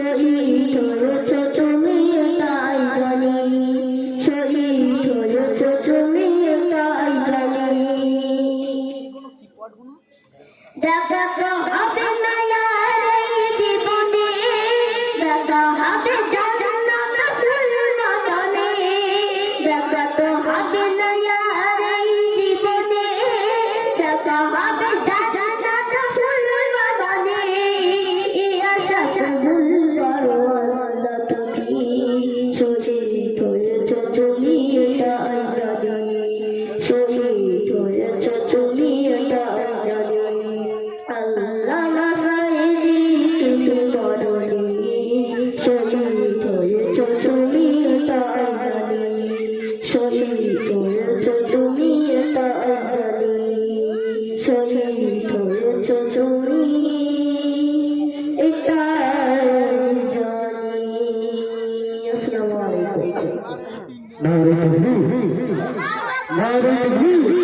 শহীদ হয়েছ তুমি তাই জানি, শহীদ হয়েছ তুমি তাই জানি। দেখা তো হবে না আর এই জীবনে, দেখা হবে জান্নাত ফুল বাগানে, দেখা তো হবে না আর এই জীবনে, দেখা হবে জান্নাত ফুল বাগানে। এই আশা কবুল করো আল্লাহ তুমি, শহীদ হয়েছ তুমি তাই জানি, শহীদ হয়েছ তুমি তাই জানি। আল্লামা সাইদি তুমি বড়নি, শহীদ হয়েছ তুমি তাই জানি, শহীদ হয়েছ তুমি তাই জানি, শহীদ হয়েছ তুমি তাই জানি। আসসালামু আলাইকুম। নারে তাকবীর, নারে তাকবীর।